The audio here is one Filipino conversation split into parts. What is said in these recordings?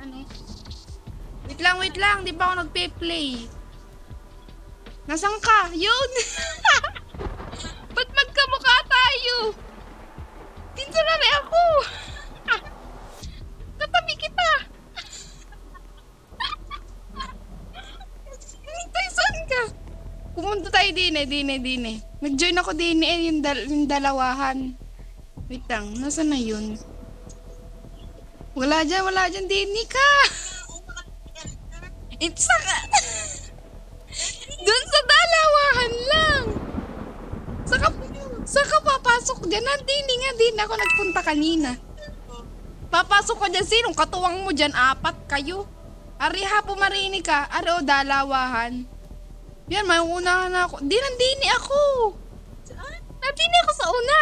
Ano? Wait lang. Di pa ako nagpe-play. Nasaan ka? Yun! Ba't magkamukha tayo? Pinsan na rin ako! Katabi kita! Hintay, saan ka? Pumunta tayo din eh. Nag-join ako din eh, yung dalawahan. Wait lang, nasa na yun? Wala dyan din ka! It's dun sa dalawahan lang! Saka papasok dyan? Nandini nga din ako nagpunta kanina. Papasok ko dyan, sinong katuwang mo dyan? 4 kayo. Ari ha, pumarinig ka. Ari o, dalawahan. Yan, may unahan na ako. Nandini ako. Nandini ako sa una.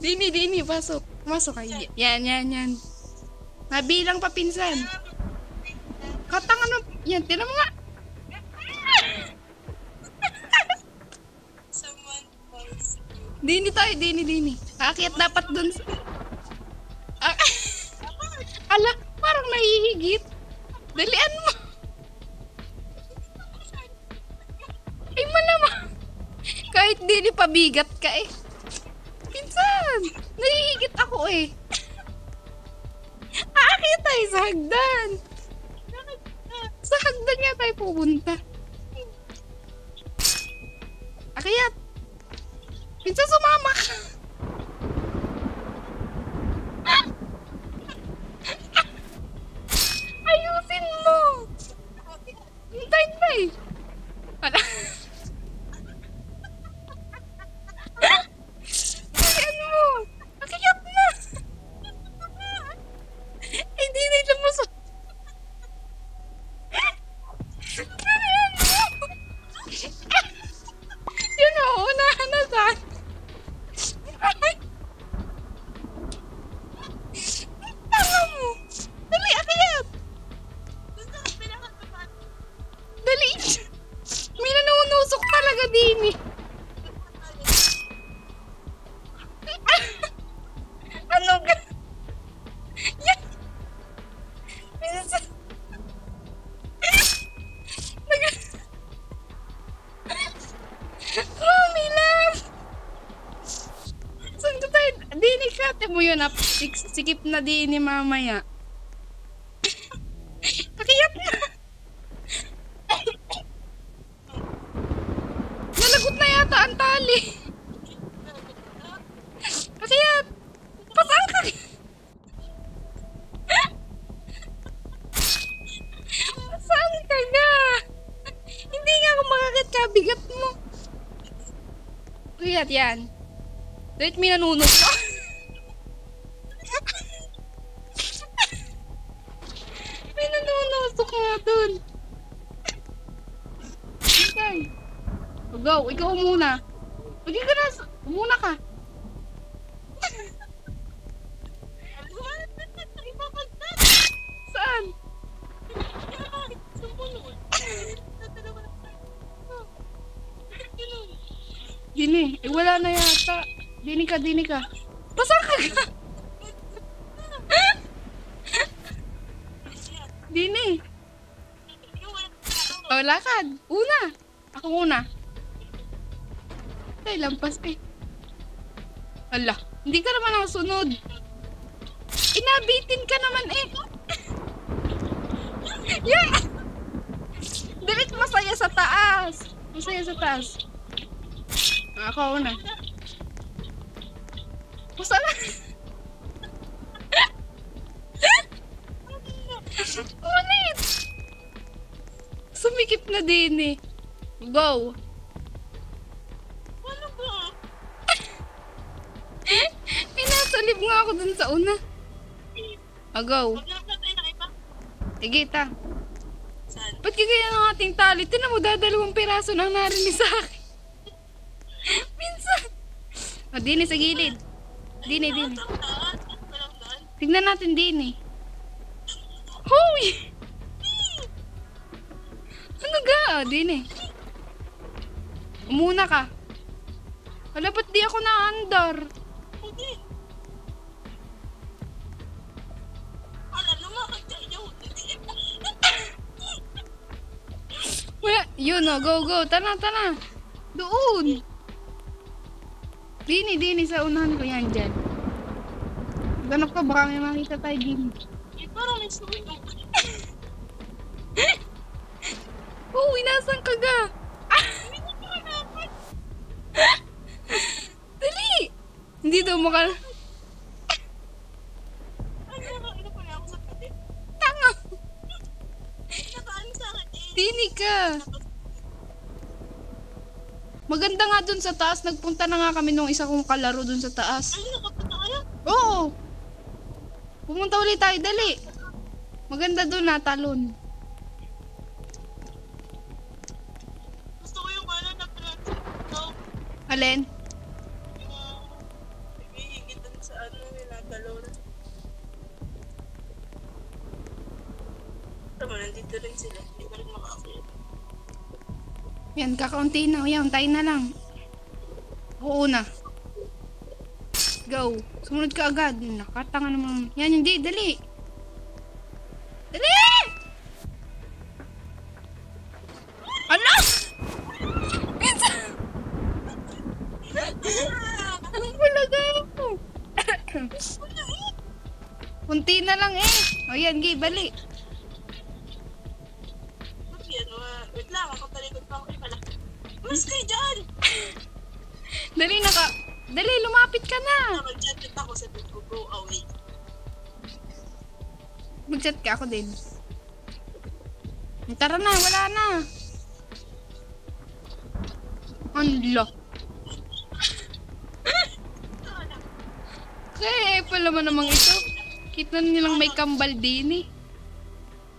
Dini, pasok. Masok kayo. Yan. Nabilang pa pinsan. Katangan mo. Yan, tinan mo nga. Dini tayo. Aakyat dapat dun sa... Ala, parang nahihigit. Dalian mo. Ay, malamang. Kahit dini pabigat ka eh. Pinsan, nahihigit ako eh. Aakyat tayo sa hagdan. Sa hagdan nga tayo pupunta. Akyat. Pinsan, sumama ka. Ayusin mo. Hintay. Wala. Ayan mo. Akyat na. Hindi na lumusot. Ayan mo. Yun o, unahan na saan. Tama mo. Dali, akyat. Dali. May nanunusok talaga din eh. Ano ka? Yan. Mami lang. Saan ko tayo? Dini ka. Mo yun ah. Sikip na dini mamaya. Pakiyat na. Nalagot na yata ang tali. Pakiyat. Pasang ka. Saan ka nga? Hindi nga ako makakit ka. Bigat mo. Pakiyat yan. Dahit may nanunod ka. May nanunusok nga dun. Okay. Go, ikaw muna. Pagin ka na. Muna ka. Saan? Dini, wala na yata. Dini ka. Pasang ka ka. Dini. O, lakad. Una. Ako una. Ay, lampas eh. Ala, hindi ka naman nakasunod. Inabitin ka naman eh. Yan. Dilit masaya sa taas. Ako una. Masaya. Ulit. Sumikip na din eh. Go. Ano ba? Pinasalib nga ako dun sa una. Go. Maglalap na tayo ng iba. Sige, ta. Saan? Ba't kagaya ng ating tali? Tinan mo, 2 piraso nang narinig sa akin. Minsan. O, Dini sa gilid. Dini. Tignan natin, Dini. Hoy! Ano ga? O, Dini. Umuna ka. Wala, ba't di ako naandar? Hindi. Ala, lumakad ka. Yun. Wala, yun o, go, go. Tara, tara. Doon. Dini, sa unahan ko yan dyan. Ganap ka, baka may makita tayo din. Eh, parang may sumigaw. Uy, nasan ka ga? Dali! Hindi daw maka... Ano pala ako sa pati? Tanga! Nakaano sa akin eh. Dini ka! Maganda nga dun sa taas. Nagpunta na nga kami nung isa kong kalaro dun sa taas. Ay, nakapunta kayo? Oo! Pumunta ulit tayo, dali! Maganda dun na, talon. Gusto ko yung ano na pinansin ko. Alin? Yung nagigitan sa ano nila, talon. Tama, nandito rin sila. Hindi ko rin makakakita. Yan, kakaunti na. Yan, tayo na lang. Oo na. Go. Sumunod ka agad. Nakatanga naman. Yan, hindi. Dali. Dali! Ano? Pizza! Anong bulaga ako? Kunti na lang eh. O yan, Gi, bali. Yan, wait lang. Ako talikod pa ako. Pala. Mas kayo dyan! Dali, Dali, lumapit ka na. Mag-chat ako sa ko, go away. Mag-chat ka ako din. Tara na, wala na. Anla. Kaya pala man namang ito. Kita nilang may kambal din eh.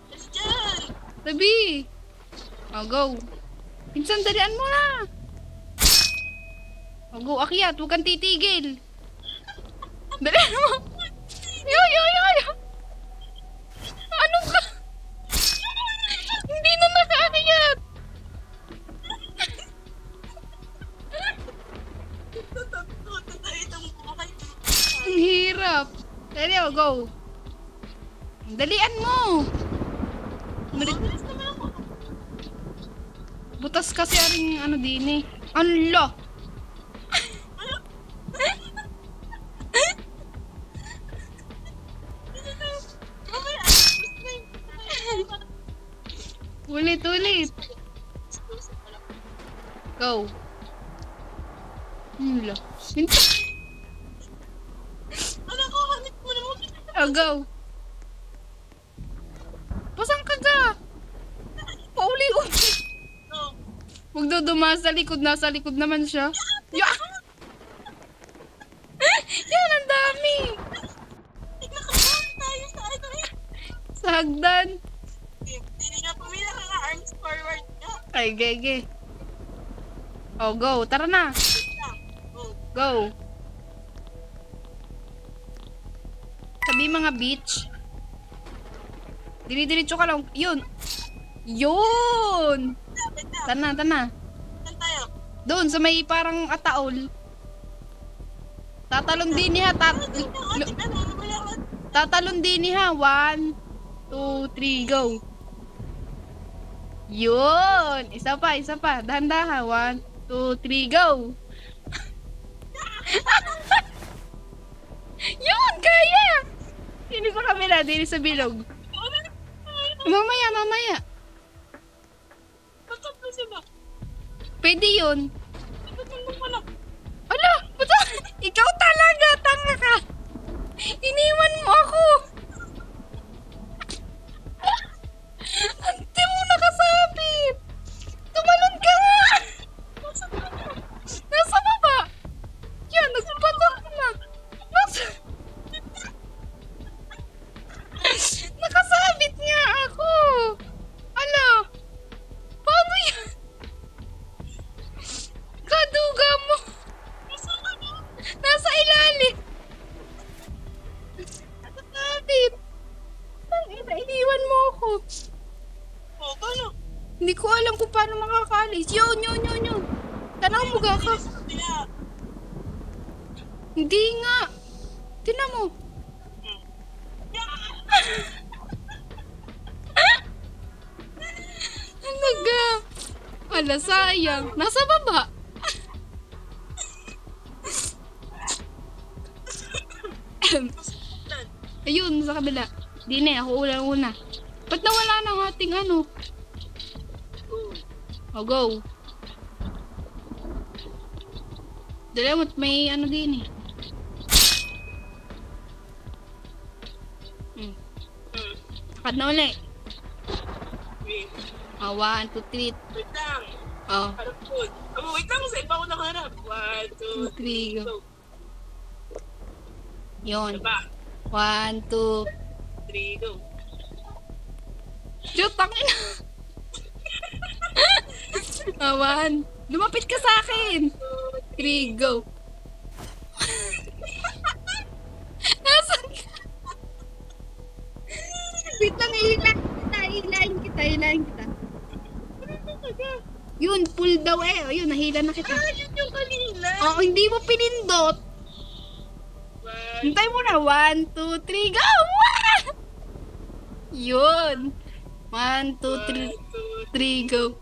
Mas dyan! Tabi. O, go. Pinsan, dalian mo na. O, go, akyat. Huwag kang titigil. Dalian mo. Yo. Ano ka? Hindi na nakaakyat. Ang hirap. Dali, o, go. Dalian mo. Mabilis naman ako. Butas kasi aring ano din eh. Anlo. Ulit. Go. Anlo. Ano ko, hanip mo naman. Oh, go. Pasang ka ga? Pauli-uli. Go. Huwag daw dumaan sa likod. Nasa likod naman siya. Yan, ang dami. Nakakaroon tayo sa ano eh. Sa hagdan. Hindi nga pumila ka nga, arms forward ka. Ay, gege. Oh, go. Tara na. Go. Go. Sabi mga beach. Dinidiretso ka lang. Yun. Lapit na. Tana. Saan tayo? Doon sa may parang ataol. Tatalon din niya. Tatalon din niya. 1, 2, 3, go. Yun. Isa pa. Dahan-dahan. 1, 2, 3, go. Yun, kaya. Hindi sa kamera, hindi sa bilog. Mamaya. Basta pa sila. Pwede yun. Ba't mo pala? Ala, ba't ikaw talaga, tanga ka. Iniwan mo ako. Ante mo nakasabit. Tumalon ka nga. Nasa baba. Yan, nagpatak na. Nakasabit nga ako. Ala, paano yan? Kaduga mo. Nasa ilalim. Nakasabit. Tangina, iniwan mo ako. Oh, paano? Hindi ko alam kung paano makakaalis. Yun. Tanong mo ga ka. Kaya, Hindi nga. Tingnan mo. Talaga. Ala, sayang. Nasa baba. Ayun, sa kabila. Di na, ako una. Ba't nawala na ang ating ano? O, go. Dali mo, may ano din eh. Takad na uli. Wait. 1, 2, 3. Wait lang. Oh, Harap po. Wait lang, sa iba ko nakaharap. 1, 2, 3, go. go. Yun. Diba? 1, 2. 3, go. Shoot, tangin. 1. Lumapit ka sa akin. 3, go. Nasaan ka? Wait lang, hilahin kita. Yun, pull daw eh. Ayun, nahila na kita. Yun yung kanina. Oo, hindi mo pinindot. 1, Hintay mo na. 1, 2, 3, go! Yun. 1, 2, 3, go.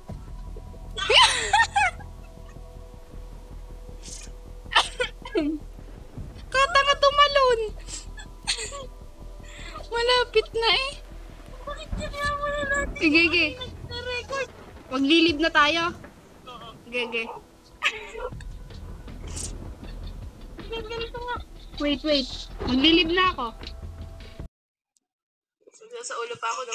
Katanga tumalon. Malapit na eh. bakit kaya mo na natin? Sige. Na-record. Maglilib na tayo. Oo. Sige. Ganito nga. Wait. Maglilib na ako. Sa ulo pa ako, no?